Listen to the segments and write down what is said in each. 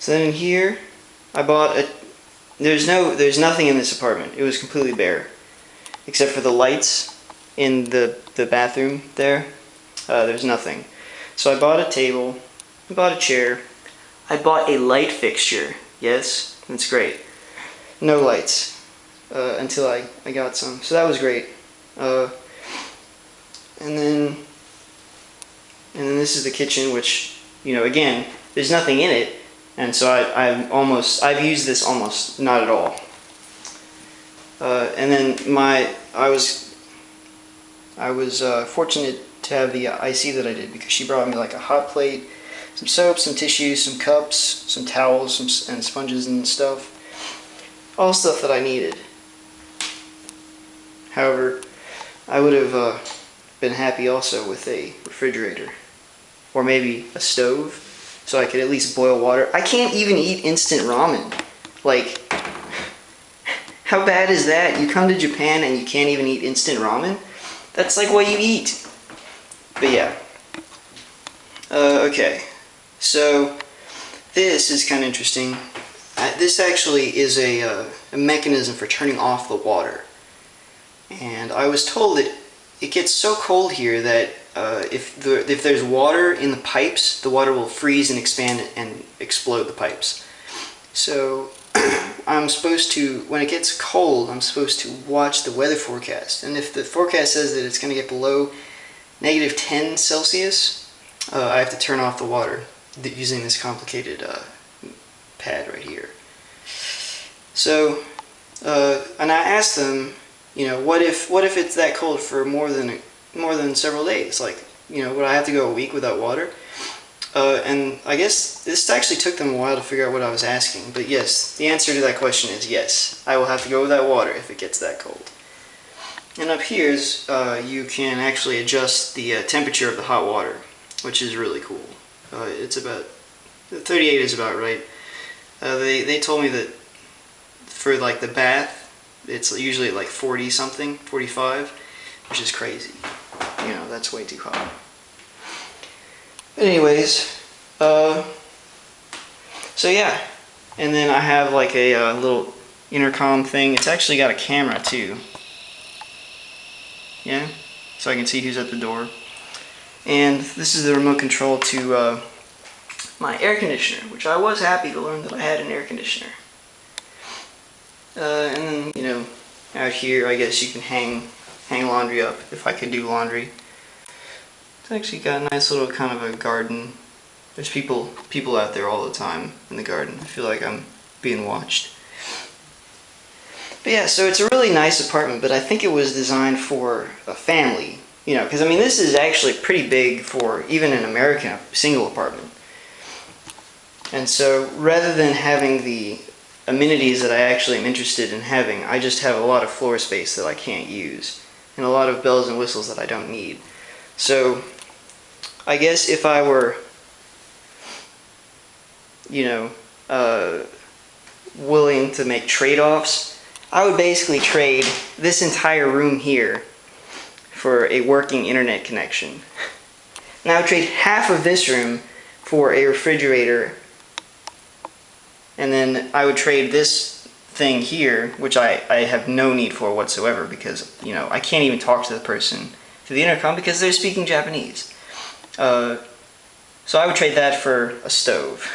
So then in here, I bought a. There's nothing in this apartment. It was completely bare, except for the lights in the bathroom there. There's nothing. So I bought a table. I bought a chair. I bought a light fixture. Yes, that's great. No lights until I got some. So that was great. And then this is the kitchen, which, you know, again, there's nothing in it, and so I've used this almost not at all. And then I was fortunate to have the IC that I did, because she brought me like a hot plate, some soap, some tissues, some cups, some towels, and sponges and stuff. All stuff that I needed. However, I would have been happy also with a refrigerator, or maybe a stove, so I could at least boil water. I can't even eat instant ramen. Like, how bad is that? You come to Japan and you can't even eat instant ramen? That's like what you eat. But yeah. Okay. So, this is kind of interesting. This actually is a mechanism for turning off the water. And I was told that it gets so cold here that if there's water in the pipes, the water will freeze and expand and explode the pipes. So I'm supposed to, when it gets cold, I'm supposed to watch the weather forecast. And if the forecast says that it's going to get below -10 Celsius, I have to turn off the water using this complicated pad right here. So, and I asked them, you know, what if it's that cold for more than several days? Like, you know, would I have to go a week without water? And I guess this actually took them a while to figure out what I was asking. But yes, the answer to that question is yes. I will have to go without water if it gets that cold. And up here is you can actually adjust the temperature of the hot water, which is really cool. It's about 38 is about right. They told me that for like the bath, it's usually like 40 something, 45, which is crazy. You know, that's way too hot. But anyways, so yeah, and then I have like a little intercom thing. It's actually got a camera too. Yeah, so I can see who's at the door. And this is the remote control to my air conditioner, which I was happy to learn that I had an air conditioner. And then, you know, out here, I guess you can hang laundry up if I could do laundry. It's actually got a nice little kind of a garden. There's people out there all the time in the garden. I feel like I'm being watched. But yeah, so it's a really nice apartment, but I think it was designed for a family. You know, because I mean, this is actually pretty big for even an American single apartment. And so, rather than having the amenities that I actually am interested in having, I just have a lot of floor space that I can't use, and a lot of bells and whistles that I don't need. So, I guess if I were, you know, willing to make trade-offs, I would basically trade this entire room here for a working internet connection. And I would trade half of this room for a refrigerator, and then I would trade this thing here, which I have no need for whatsoever, because, you know, I can't even talk to the person through the intercom because they're speaking Japanese. So I would trade that for a stove.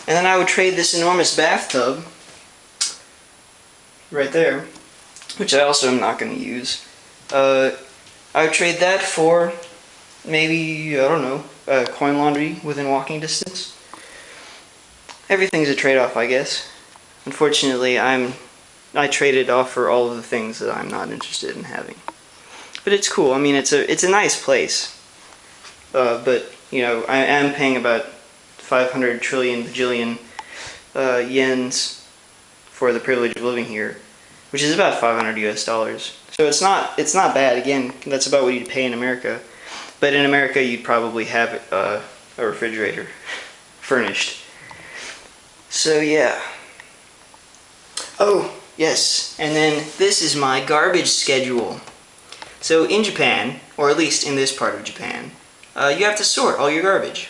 And then I would trade this enormous bathtub right there, which I also am not going to use. I would trade that for maybe, I don't know, coin laundry within walking distance. Everything's a trade-off, I guess. Unfortunately, I traded off for all of the things that I'm not interested in having. But it's cool. I mean, it's a nice place. But, you know, I am paying about 500 trillion bajillion yens for the privilege of living here, which is about $500 US. So it's not bad. Again, that's about what you'd pay in America. But in America, you'd probably have a refrigerator furnished. So yeah. Oh, yes. And then this is my garbage schedule. So in Japan, or at least in this part of Japan, you have to sort all your garbage.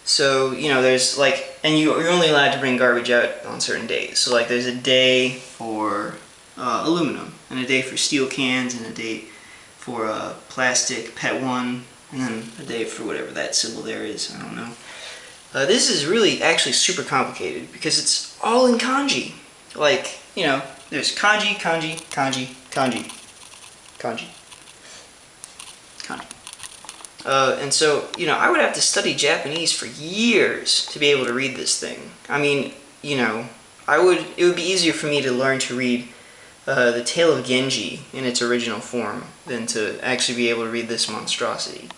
So, you know, there's like, and you're only allowed to bring garbage out on certain days. So like there's a day for aluminum, and a day for steel cans, and a day for plastic, PET 1, and then a day for whatever that symbol there is, I don't know. This is really actually super complicated because it's all in kanji. Like, you know, there's kanji, kanji, kanji, kanji, kanji, kanji. And so, you know, I would have to study Japanese for years to be able to read this thing. I mean, you know, it would be easier for me to learn to read The Tale of Genji in its original form than to actually be able to read this monstrosity.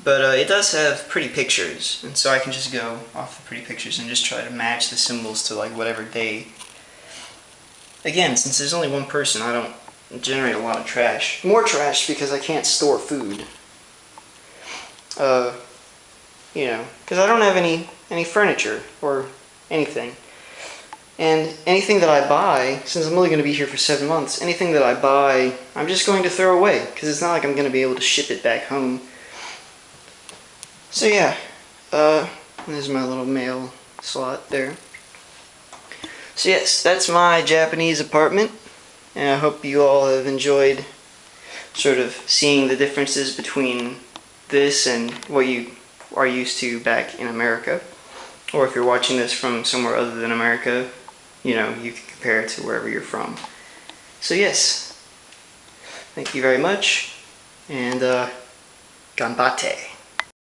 But it does have pretty pictures, and so I can just go off the pretty pictures and just try to match the symbols to like whatever day. Again, since there's only one person, I don't generate a lot of trash. More trash because I can't store food. You know, because I don't have any furniture or anything. And anything that I buy, since I'm only going to be here for 7 months, anything that I buy, I'm just going to throw away, because it's not like I'm going to be able to ship it back home. So yeah, there's my little mail slot there. So yes, that's my Japanese apartment, and I hope you all have enjoyed sort of seeing the differences between this and what you are used to back in America. Or if you're watching this from somewhere other than America, you know, you can compare it to wherever you're from. So yes, thank you very much, and ganbatte.